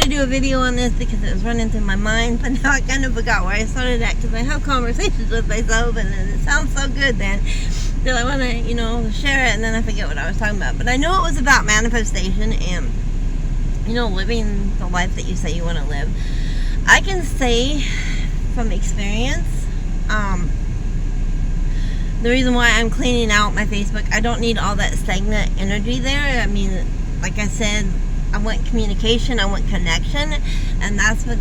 to do a video on this because it was running through my mind, but now I kind of forgot where I started at because I have conversations with myself and it sounds so good then that I want to, share it, and then I forget what I was talking about. But I know it was about manifestation and, living the life that you say you want to live. I can say from experience, the reason why I'm cleaning out my Facebook, I don't need all that stagnant energy there. I mean, like I said, I want communication, I want connection, and that's what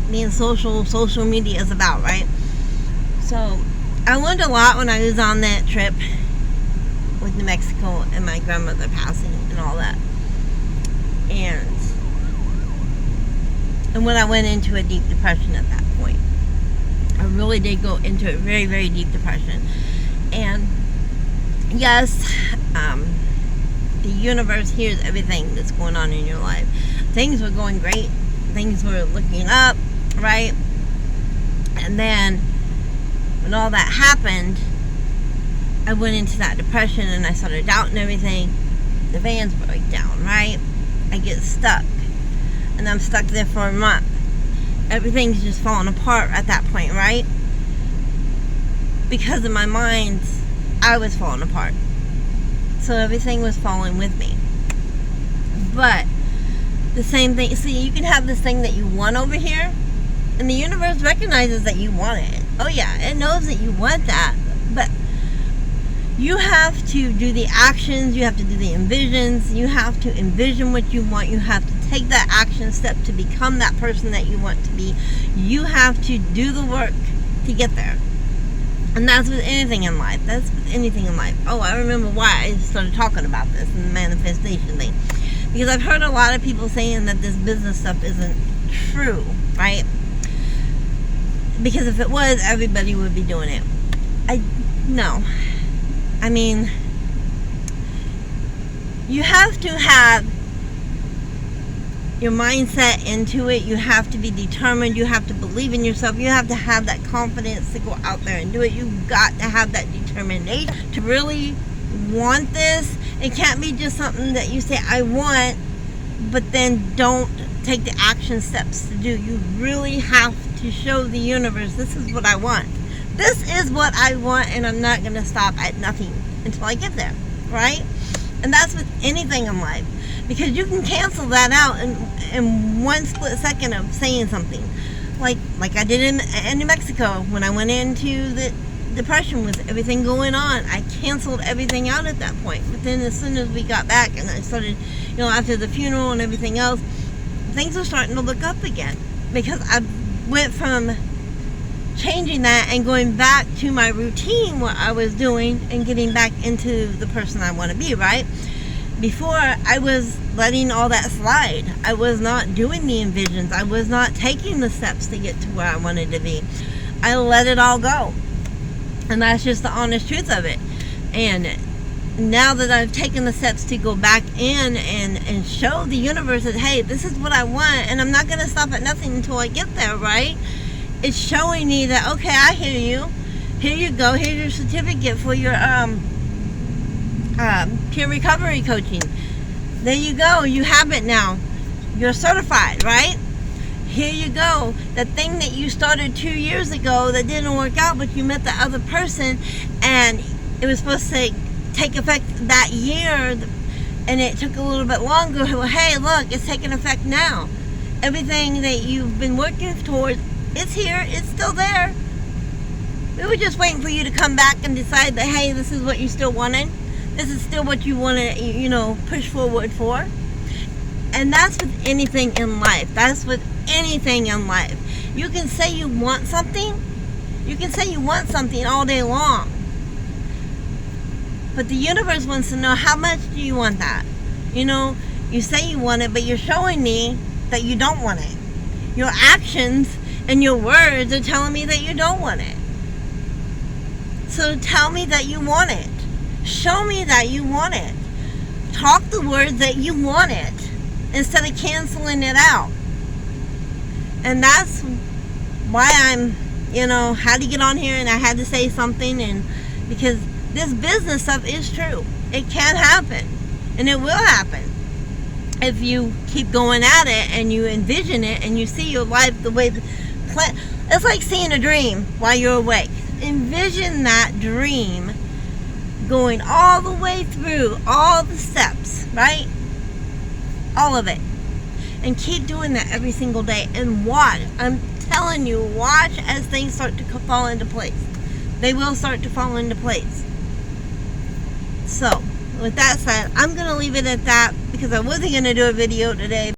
being social media is about, right? So I learned a lot when I was on that trip with New Mexico and my grandmother passing and all that. And when I went into a deep depression at that point, I really did go into a very, very deep depression. And yes, the universe hears everything that's going on in your life. Things were going great. Things were looking up, right? And then when all that happened, I went into that depression and I started doubting everything. The vans broke down, right? I get stuck. And I'm stuck there for a month. Everything's just falling apart at that point, right? Because in my mind, I was falling apart. So everything was falling with me. But the same thing, see, you can have this thing that you want over here, and the universe recognizes that you want it. Oh yeah, it knows that you want that. But you have to do the actions, you have to do the envisions, you have to envision what you want, you have to take that action step to become that person that you want to be. You have to do the work to get there. And that's with anything in life. That's with anything in life. Oh, I remember why I started talking about this and the manifestation thing. Because I've heard a lot of people saying that this business stuff isn't true, right? Because if it was, everybody would be doing it. No. I mean, you have to have your mindset into it. You have to be determined. You have to believe in yourself. You have to have that confidence to go out there and do it. You've got to have that determination to really want this. It can't be just something that you say, I want, but then don't take the action steps to do. You really have to show the universe, this is what I want. This is what I want, and I'm not going to stop at nothing until I get there, right? And that's with anything in life. Because you can cancel that out in one split second of saying something. Like I did in New Mexico when I went into the depression with everything going on. I canceled everything out at that point. But then as soon as we got back and I started, after the funeral and everything else, things were starting to look up again. Because I went from changing that and going back to my routine, what I was doing, and getting back into the person I want to be, right? Before, I was letting all that slide. I was not doing the envisions. I was not taking the steps to get to where I wanted to be. I let it all go. And that's just the honest truth of it. And now that I've taken the steps to go back in and show the universe that, hey, this is what I want, and I'm not going to stop at nothing until I get there, right? It's showing me that, okay, I hear you. Here you go. Here's your certificate for your peer recovery coaching. There you go. You have it now. You're certified, right? Here you go. The thing that you started 2 years ago that didn't work out, but you met the other person, and it was supposed to take effect that year, and it took a little bit longer. Well, hey, look, it's taking effect now. Everything that you've been working towards, it's here. It's still there. We were just waiting for you to come back and decide that, hey, this is what you still wanted. This is still what you want to, push forward for. And that's with anything in life. That's with anything in life. You can say you want something. You can say you want something all day long. But the universe wants to know, how much do you want that? You say you want it, but you're showing me that you don't want it. Your actions and your words are telling me that you don't want it. So tell me that you want it. Show me that you want it. Talk the words that you want it instead of canceling it out. And that's why I'm, had to get on here and I had to say something, and because this business stuff is true. It can happen, and it will happen. if you keep going at it and you envision it and you see your life the way it's like seeing a dream while you're awake. Envision that dream going all the way through all the steps, right? All of it. And keep doing that every single day and watch. I'm telling you, watch as things start to fall into place. They will start to fall into place. So, with that said, I'm going to leave it at that because I wasn't going to do a video today.